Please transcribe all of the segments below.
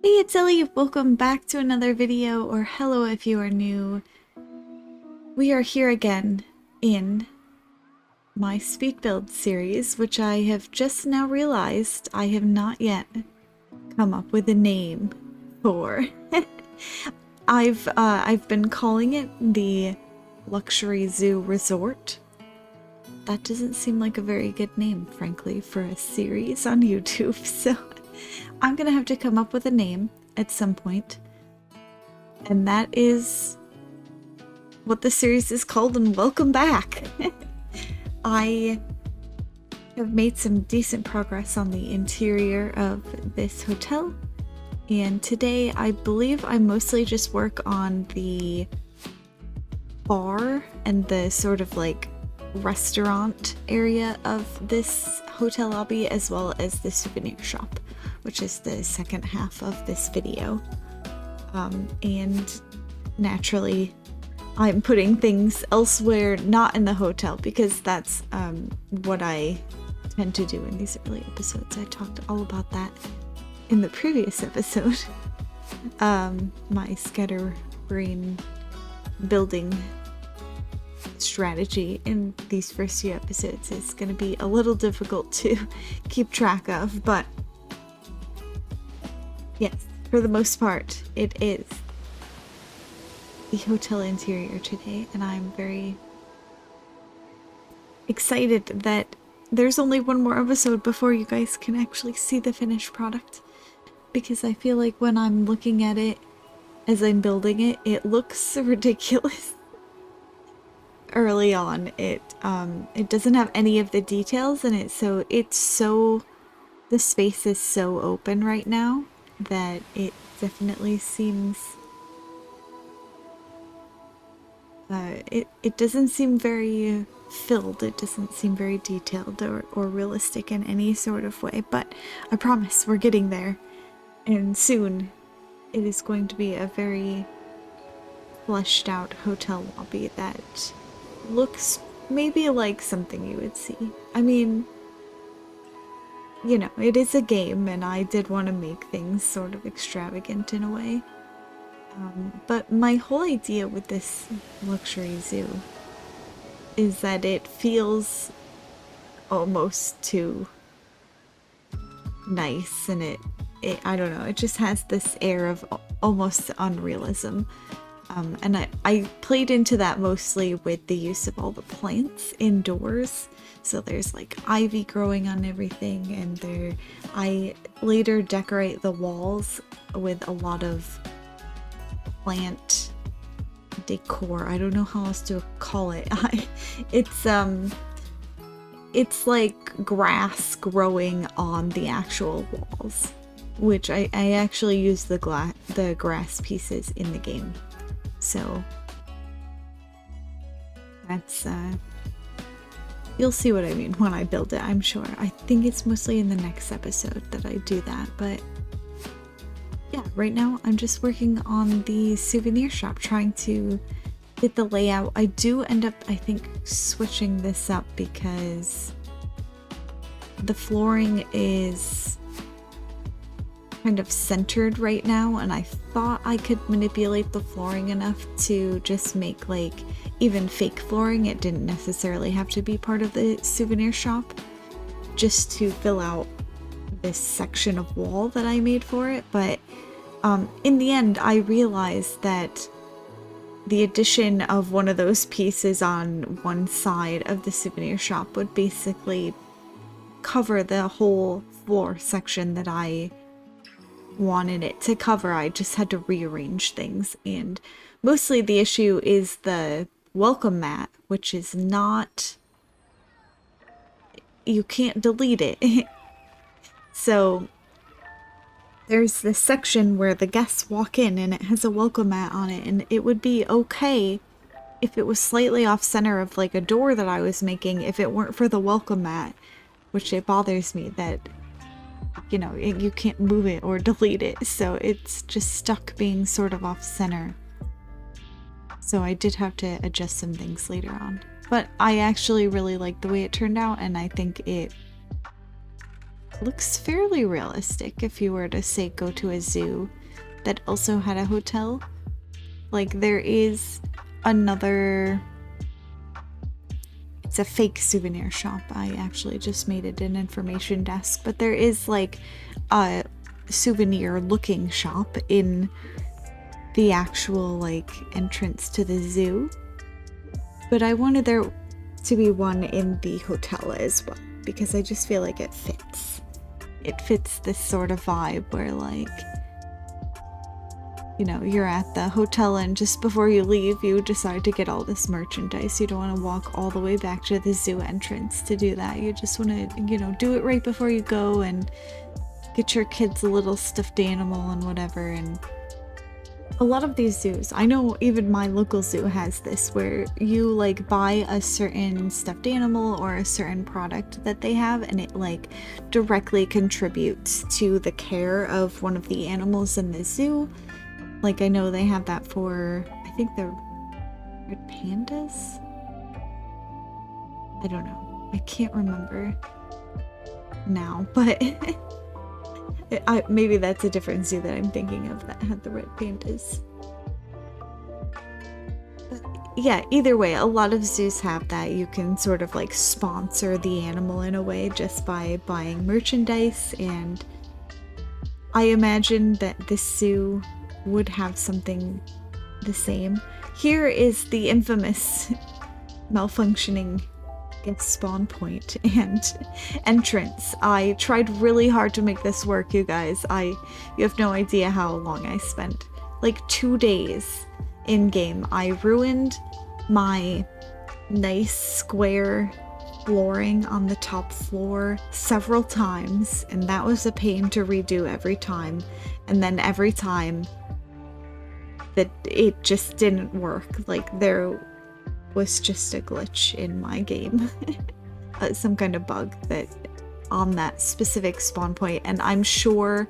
Hey, it's Ellie. Welcome back to another video, or hello if you are new. We are here again in my speed build series, which I have just now realized I have not yet come up with a name for. I've been calling it the Luxury Zoo Resort. That doesn't seem like a very good name, frankly, for a series on YouTube, so I'm gonna have to come up with a name at some point. And that is what the series is called, and welcome back! I have made some decent progress on the interior of this hotel, and today I believe I mostly just work on the bar and the sort of like restaurant area of this hotel lobby, as well as the souvenir shop, which is the second half of this video. And naturally I'm putting things elsewhere, not in the hotel, because that's what I tend to do in these early episodes. I talked all about that in the previous episode. My scatterbrain building strategy in these first few episodes is going to be a little difficult to keep track of, but yes, for the most part, it is the hotel interior today, and I'm very excited that there's only one more episode before you guys can actually see the finished product, because I feel like when I'm looking at it as I'm building it, it looks ridiculous. Early on, it doesn't have any of the details in it, so the space is so open right now that it definitely seems it doesn't seem very filled. It doesn't seem very detailed or realistic in any sort of way, but I promise we're getting there, and soon it is going to be a very fleshed out hotel lobby that looks maybe like something you would see. I mean, you know, it is a game, and I did want to make things sort of extravagant in a way. But my whole idea with this luxury zoo is that it feels almost too nice, and it I don't know, it just has this air of almost unrealism. And I played into that mostly with the use of all the plants indoors. So there's like ivy growing on everything, and I later decorate the walls with a lot of plant decor. I don't know how else to call it. It's like grass growing on the actual walls, which I actually use the grass pieces in the game. So that's you'll see what I mean when I build it, I'm sure. I think it's mostly in the next episode that I do that, but yeah, right now I'm just working on the souvenir shop, trying to get the layout. I do end up, I think, switching this up because the flooring is kind of centered right now, and I thought I could manipulate the flooring enough to just make like even fake flooring. It didn't necessarily have to be part of the souvenir shop, just to fill out this section of wall that I made for it. But in the end, I realized that the addition of one of those pieces on one side of the souvenir shop would basically cover the whole floor section that I wanted it to cover. I just had to rearrange things, and mostly the issue is the welcome mat, which is not, you can't delete it. So there's this section where the guests walk in and it has a welcome mat on it, and it would be okay if it was slightly off center of like a door that I was making, if it weren't for the welcome mat, which it bothers me that, you know, you can't move it or delete it, so it's just stuck being sort of off center. So I did have to adjust some things later on, but I actually really like the way it turned out, and I think it looks fairly realistic if you were to say go to a zoo that also had a hotel. Like there is another, it's a fake souvenir shop. I actually just made it an information desk, but there is like a souvenir looking shop in the actual like entrance to the zoo. But I wanted there to be one in the hotel as well, because I just feel like it fits. It fits this sort of vibe where like, you know, you're at the hotel and just before you leave, you decide to get all this merchandise. You don't want to walk all the way back to the zoo entrance to do that. You just want to, you know, do it right before you go and get your kids a little stuffed animal and whatever. And a lot of these zoos, I know even my local zoo has this, where you like buy a certain stuffed animal or a certain product that they have, and it like directly contributes to the care of one of the animals in the zoo. Like I know they have that for, I think the red pandas? I don't know. I can't remember now, but maybe that's a different zoo that I'm thinking of that had the red pandas. But yeah, either way, a lot of zoos have that. You can sort of like sponsor the animal in a way just by buying merchandise, and I imagine that this zoo would have something the same. Here is the infamous malfunctioning spawn point and entrance. I tried really hard to make this work, you guys. You have no idea how long I spent. Like 2 days in game. I ruined my nice square flooring on the top floor several times, and that was a pain to redo every time. And then every time that it just didn't work. Like there was just a glitch in my game. Some kind of bug that on that specific spawn point, and I'm sure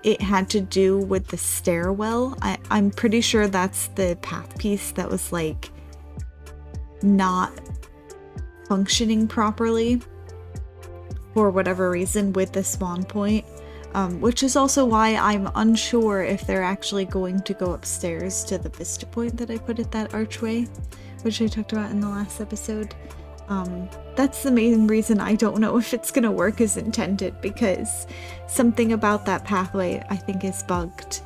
it had to do with the stairwell. I'm pretty sure that's the path piece that was like not functioning properly for whatever reason with the spawn point. Which is also why I'm unsure if they're actually going to go upstairs to the vista point that I put at that archway, which I talked about in the last episode. That's the main reason I don't know if it's gonna work as intended, because something about that pathway I think is bugged.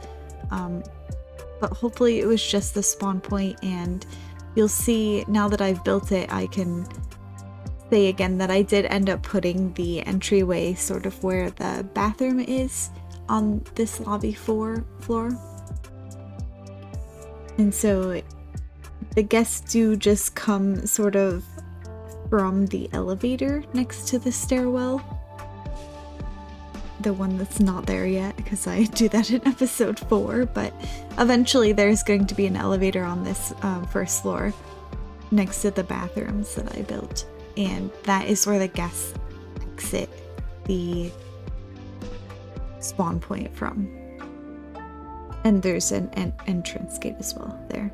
But hopefully it was just the spawn point, and you'll see now that I've built it, I can say again that I did end up putting the entryway sort of where the bathroom is on this lobby floor. And so the guests do just come sort of from the elevator next to the stairwell. The one that's not there yet, because I do that in episode 4, but eventually there's going to be an elevator on this first floor next to the bathrooms that I built. And that is where the guests exit the spawn point from. And there's an entrance gate as well there.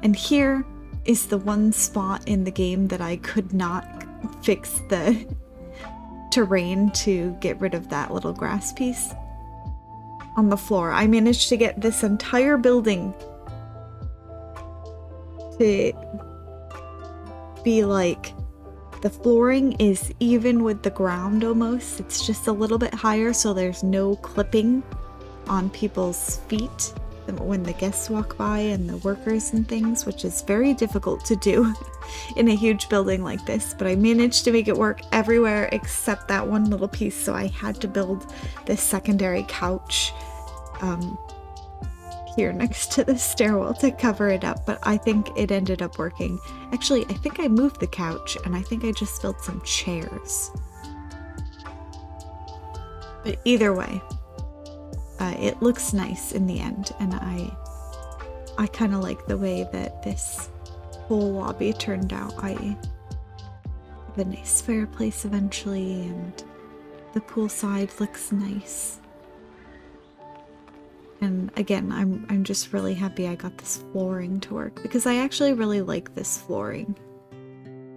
And here is the one spot in the game that I could not fix the terrain to get rid of that little grass piece on the floor. I managed to get this entire building to be like, the flooring is even with the ground almost. It's just a little bit higher, so there's no clipping on people's feet when the guests walk by and the workers and things, which is very difficult to do in a huge building like this. But I managed to make it work everywhere except that one little piece, so I had to build this secondary couch here next to the stairwell to cover it up, but I think it ended up working. Actually, I think I moved the couch, and I think I just built some chairs. But either way, it looks nice in the end, and I kind of like the way that this whole lobby turned out. I have a nice fireplace eventually, and the poolside looks nice. And again, I'm just really happy I got this flooring to work, because I actually really like this flooring.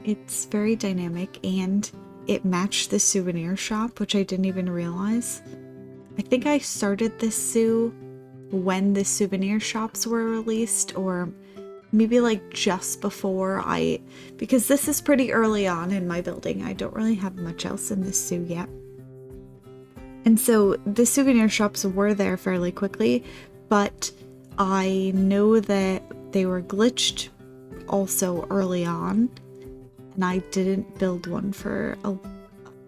It's very dynamic, and it matched the souvenir shop, which I didn't even realize. I think I started this zoo when the souvenir shops were released, or maybe like just before because this is pretty early on in my building. I don't really have much else in this zoo yet. And so the souvenir shops were there fairly quickly, but I know that they were glitched also early on, and I didn't build one for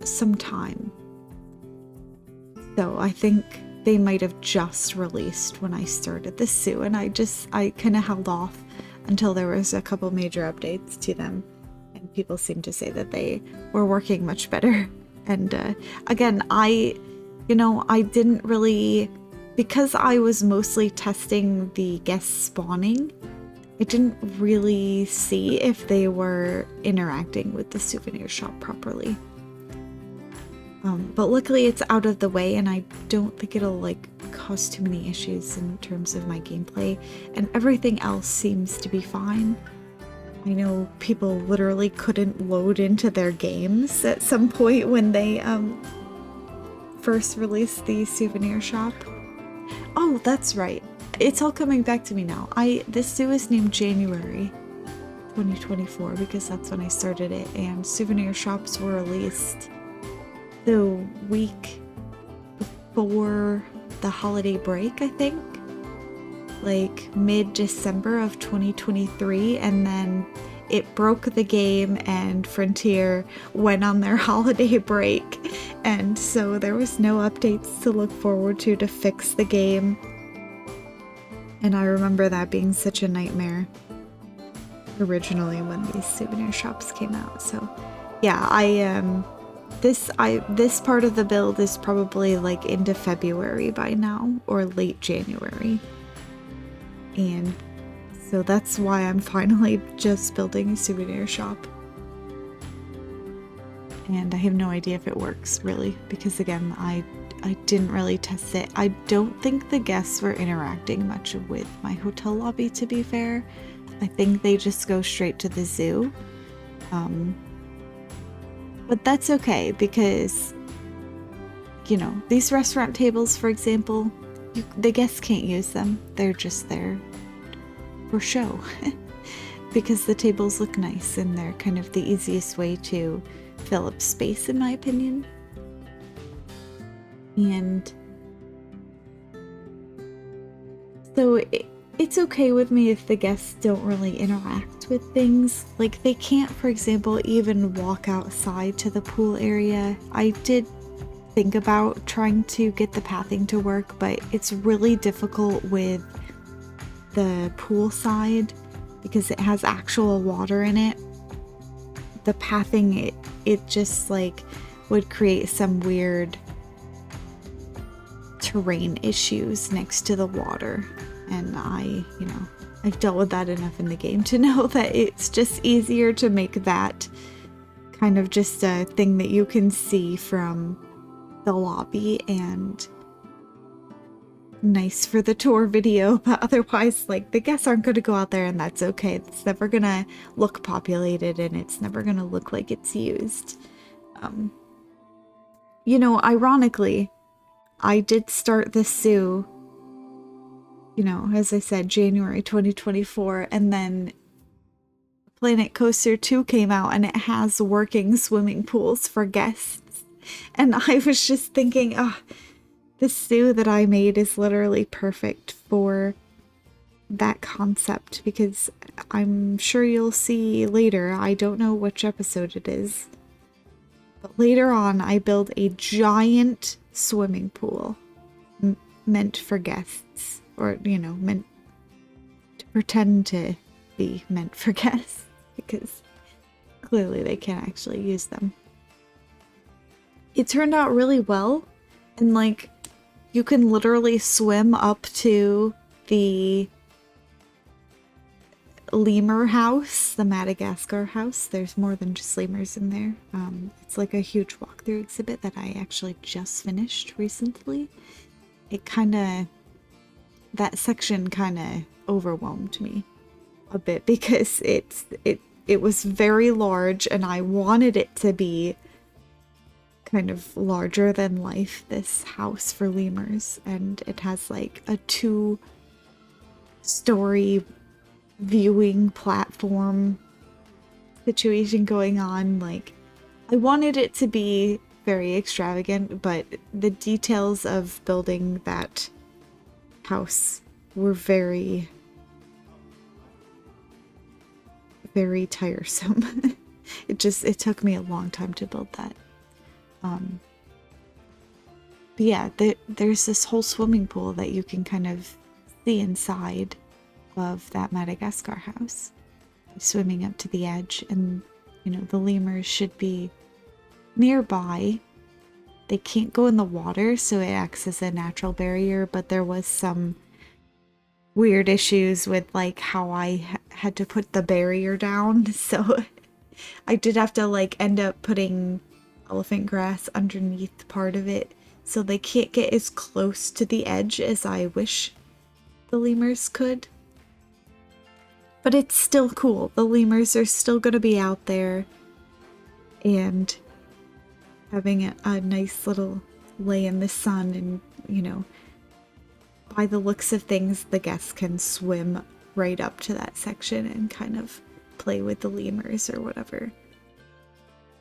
some time. So I think they might have just released when I started this zoo, and I kind of held off until there was a couple major updates to them, and people seemed to say that they were working much better. And again, I didn't really, because I was mostly testing the guest spawning, I didn't really see if they were interacting with the souvenir shop properly. But luckily it's out of the way, and I don't think it'll like cause too many issues in terms of my gameplay, and everything else seems to be fine. I know people literally couldn't load into their games at some point when they first released the souvenir shop. Oh, that's right. It's all coming back to me now. This zoo is named January 2024 because that's when I started it, and souvenir shops were released the week before the holiday break, I think. Like mid-December of 2023, and then it broke the game and Frontier went on their holiday break, and so there was no updates to look forward to fix the game. And I remember that being such a nightmare originally when these souvenir shops came out. So yeah, this part of the build is probably like into February by now, or late January. And so that's why I'm finally just building a souvenir shop. And I have no idea if it works, really, because again, I didn't really test it. I don't think the guests were interacting much with my hotel lobby, to be fair. I think they just go straight to the zoo. But that's okay, because, these restaurant tables, for example, the guests can't use them. They're just there for show because the tables look nice, and they're kind of the easiest way to fill up space, in my opinion. And so it's okay with me if the guests don't really interact with things. Like, they can't, for example, even walk outside to the pool area. I did think about trying to get the pathing to work, but it's really difficult with the pool side because it has actual water in it. The pathing, it just like would create some weird terrain issues next to the water, and I've dealt with that enough in the game to know that it's just easier to make that kind of just a thing that you can see from the lobby and nice for the tour video, but otherwise, like, the guests aren't going to go out there, and that's okay. It's never gonna look populated, and it's never gonna look like it's used. Ironically, I did start this zoo, as I said, January 2024, and then Planet Coaster 2 came out, and it has working swimming pools for guests. And I was just thinking, this zoo that I made is literally perfect for that concept, because I'm sure you'll see later, I don't know which episode it is, but later on I build a giant swimming pool meant for guests, or meant to pretend to be meant for guests, because clearly they can't actually use them. It turned out really well, and like, you can literally swim up to the lemur house, the Madagascar house. There's more than just lemurs in there. It's like a huge walkthrough exhibit that I actually just finished recently. That section kind of overwhelmed me a bit, because it was very large, and I wanted it to be kind of larger than life, this house for lemurs, and it has like a 2-story viewing platform situation going on. Like, I wanted it to be very extravagant, but the details of building that house were very, very tiresome. It took me a long time to build that. But yeah, there's this whole swimming pool that you can kind of see inside of that Madagascar house. Swimming up to the edge, and you know, the lemurs should be nearby. They can't go in the water, so it acts as a natural barrier, but there was some weird issues with like how I had to put the barrier down, so I did have to like end up putting elephant grass underneath part of it, so they can't get as close to the edge as I wish the lemurs could. But it's still cool. The lemurs are still going to be out there and having a nice little lay in the sun, and you know, by the looks of things, the guests can swim right up to that section and kind of play with the lemurs or whatever.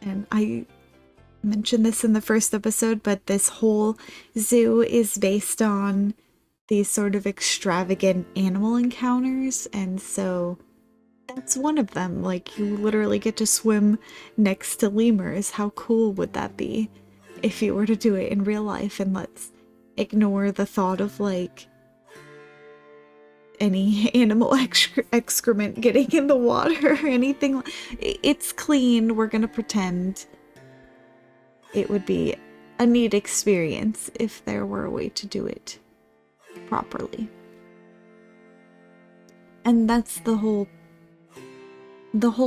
And I mentioned this in the first episode, but this whole zoo is based on these sort of extravagant animal encounters, and so that's one of them. Like, you literally get to swim next to lemurs. How cool would that be if you were to do it in real life? And let's ignore the thought of like any animal excrement getting in the water or anything. It's clean. We're gonna pretend it would be a neat experience if there were a way to do it properly. And that's the whole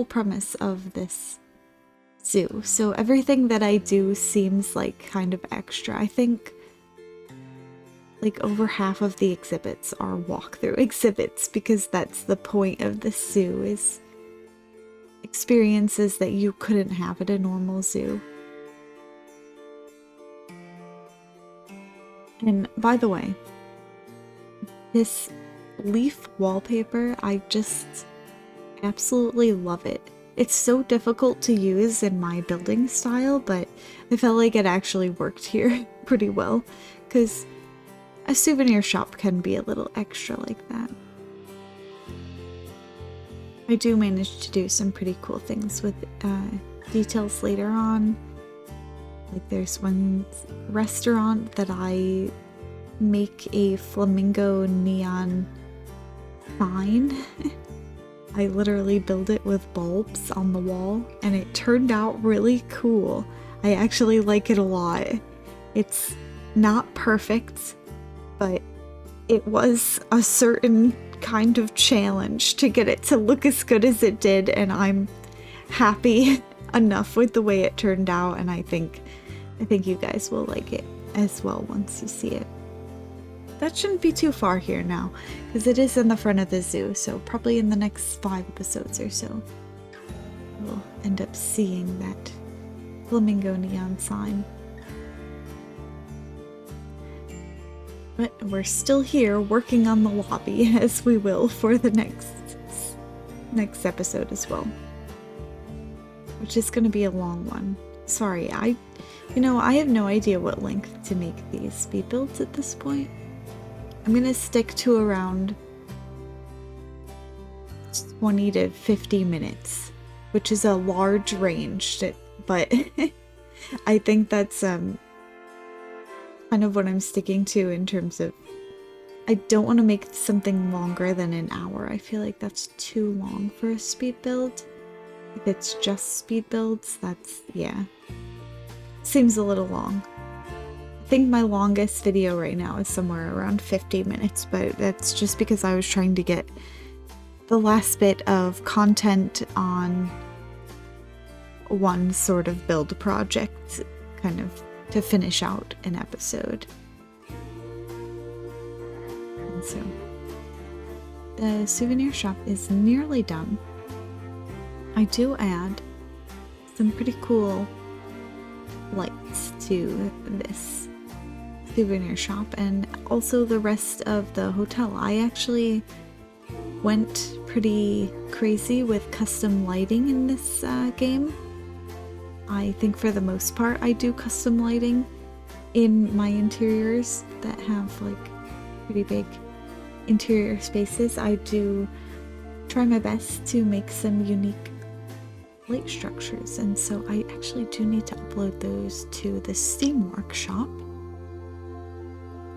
premise of this zoo. So everything that I do seems like kind of extra. I think like over half of the exhibits are walkthrough exhibits, because that's the point of the zoo, is experiences that you couldn't have at a normal zoo. And by the way, this leaf wallpaper, I just absolutely love it. It's so difficult to use in my building style, but I felt like it actually worked here pretty well, because a souvenir shop can be a little extra like that. I do manage to do some pretty cool things with details later on. Like, there's one restaurant that I make a flamingo neon sign. I literally build it with bulbs on the wall, and it turned out really cool. I actually like it a lot. It's not perfect, but it was a certain kind of challenge to get it to look as good as it did, and I'm happy enough with the way it turned out, and I think you guys will like it as well once you see it. That shouldn't be too far here now, because it is in the front of the zoo, so probably in the next 5 episodes or so, we'll end up seeing that flamingo neon sign. But we're still here working on the lobby, as we will for the next episode as well, which is going to be a long one. Sorry, I have no idea what length to make these speed builds at this point. I'm going to stick to around 20 to 50 minutes, which is a large range, but I think that's kind of what I'm sticking to in terms of, I don't want to make something longer than an hour. I feel like that's too long for a speed build. If it's just speed builds, seems a little long. I think my longest video right now is somewhere around 50 minutes, but that's just because I was trying to get the last bit of content on one sort of build project, kind of to finish out an episode. And so the souvenir shop is nearly done. I do add some pretty cool lights to this souvenir shop and also the rest of the hotel. I actually went pretty crazy with custom lighting in this game. I think for the most part I do custom lighting in my interiors that have like pretty big interior spaces. I do try my best to make some unique light structures, and so I actually do need to upload those to the Steam Workshop,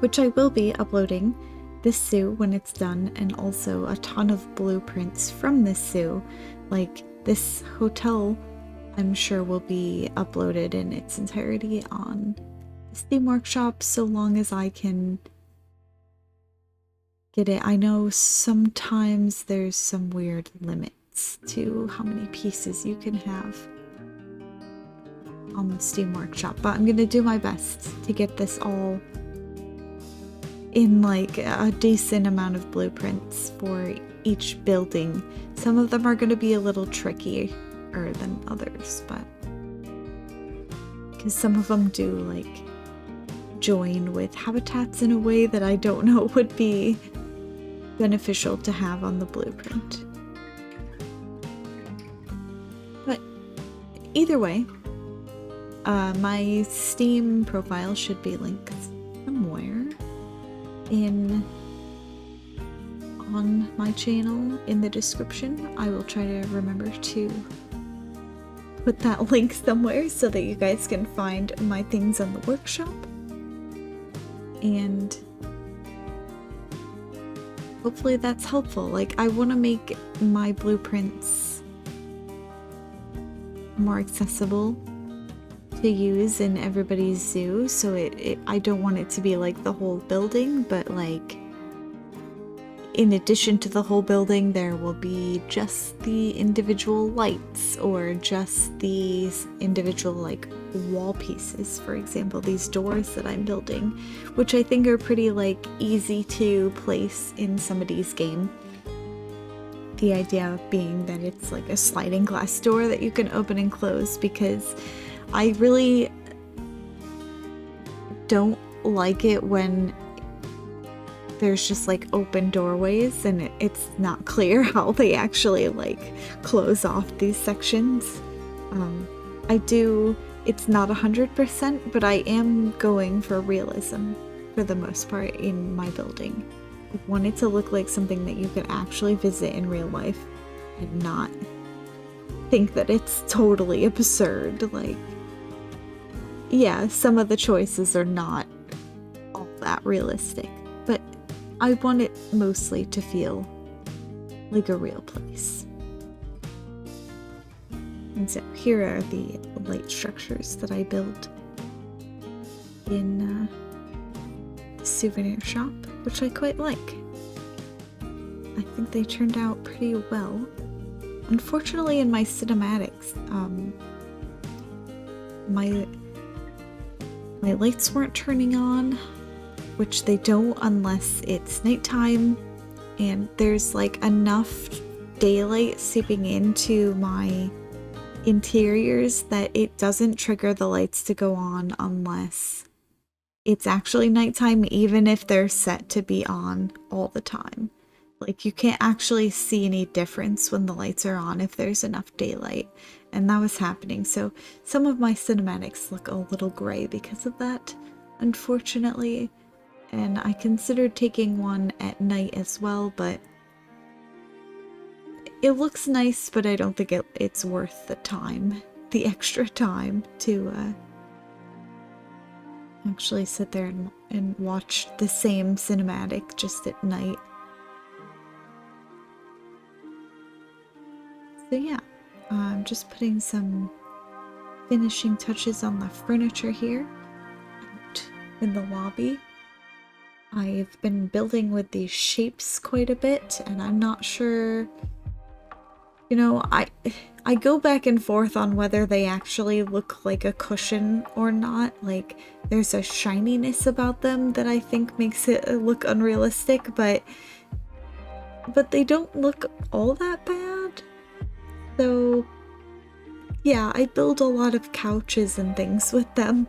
which I will be uploading this zoo when it's done, and also a ton of blueprints from this zoo. Like this hotel, I'm sure will be uploaded in its entirety on the Steam Workshop so long as I can get it. I know sometimes there's some weird limits to how many pieces you can have on the Steam Workshop, but I'm gonna do my best to get this all in like a decent amount of blueprints for each building. Some of them are going to be a little trickier than others, but because some of them do like join with habitats in a way that I don't know would be beneficial to have on the blueprint. But either way, my Steam profile should be linked somewhere on my channel in the description. I will try to remember to put that link somewhere so that you guys can find my things on the workshop, and hopefully that's helpful. Like, I want to make my blueprints more accessible to use in everybody's zoo, so I don't want it to be like the whole building, but like in addition to the whole building there will be just the individual lights or just these individual like wall pieces. For example, these doors that I'm building, which I think are pretty like easy to place in somebody's game. The idea being that it's like a sliding glass door that you can open and close, because I really don't like it when there's just like open doorways and it's not clear how they actually like close off these sections. It's not 100%, but I am going for realism for the most part in my building. I want it to look like something that you could actually visit in real life and not think that it's totally absurd. Like, yeah, some of the choices are not all that realistic, but I want it mostly to feel like a real place. And so here are the light structures that I built in the souvenir shop, which I quite like. I think they turned out pretty well. Unfortunately, in my cinematics, my lights weren't turning on, which they don't unless it's nighttime, and there's like enough daylight seeping into my interiors that it doesn't trigger the lights to go on unless it's actually nighttime, even if they're set to be on all the time. Like, you can't actually see any difference when the lights are on if there's enough daylight, and that was happening. So some of my cinematics look a little gray because of that, unfortunately, and I considered taking one at night as well, but it looks nice, but I don't think it's worth the time, the extra time to actually sit there and watch the same cinematic just at night. So yeah, I'm just putting some finishing touches on the furniture here out in the lobby. I've been building with these shapes quite a bit, and I'm not sure, you know, I go back and forth on whether they actually look like a cushion or not. Like, there's a shininess about them that I think makes it look unrealistic, but they don't look all that bad. So Yeah, I build a lot of couches and things with them,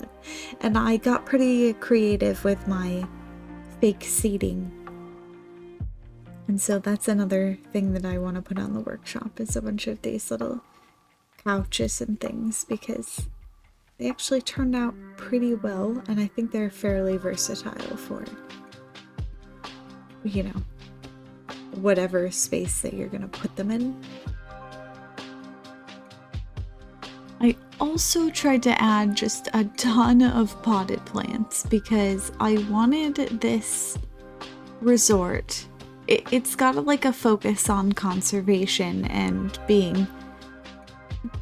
and I got pretty creative with my fake seating. And so that's another thing that I want to put on the workshop, is a bunch of these little couches and things, because they actually turned out pretty well, and I think they're fairly versatile for, you know, whatever space that you're gonna put them in. I also tried to add just a ton of potted plants because I wanted this resort. It's got like a focus on conservation and being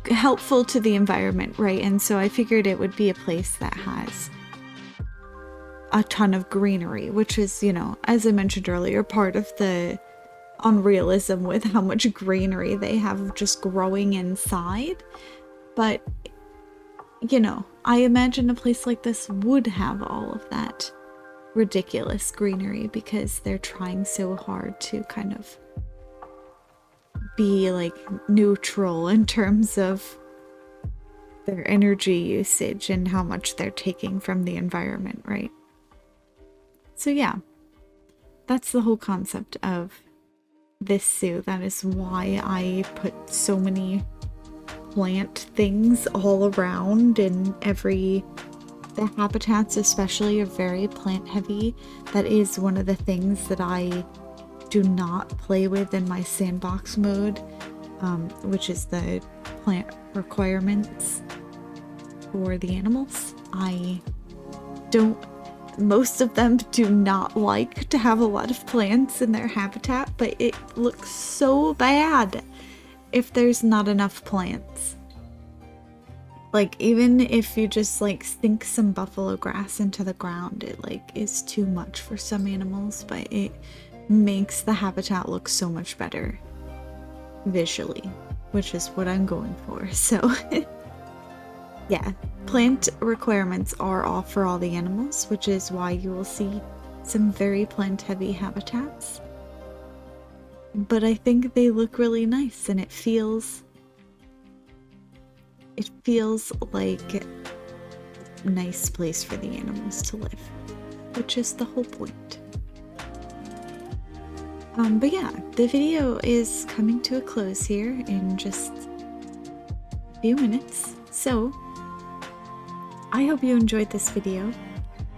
helpful to the environment, right? And so I figured it would be a place that has a ton of greenery, which is, you know, as I mentioned earlier, part of the unrealism with how much greenery they have just growing inside. But, you know, I imagine a place like this would have all of that ridiculous greenery because they're trying so hard to kind of be like neutral in terms of their energy usage and how much they're taking from the environment, right? So yeah, that's the whole concept of this zoo. That is why I put so many plant things all around, and the habitats especially are very plant heavy. That is one of the things that I do not play with in my sandbox mode, which is the plant requirements for the animals. Most of them do not like to have a lot of plants in their habitat, but it looks so bad if there's not enough plants. Like, even if you just like sink some buffalo grass into the ground, it like is too much for some animals, but it makes the habitat look so much better visually, which is what I'm going for. So yeah, plant requirements are off for all the animals, which is why you will see some very plant heavy habitats. But I think they look really nice, and it feels like a nice place for the animals to live, which is the whole point. But yeah, the video is coming to a close here in just a few minutes, so I hope you enjoyed this video.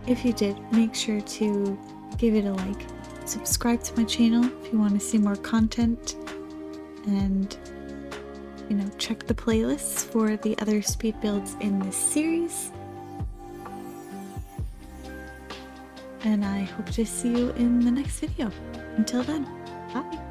If you did, make sure to give it a like, subscribe to my channel if you want to see more content, and, you know, check the playlists for the other speed builds in this series. And I hope to see you in the next video. Until then, bye!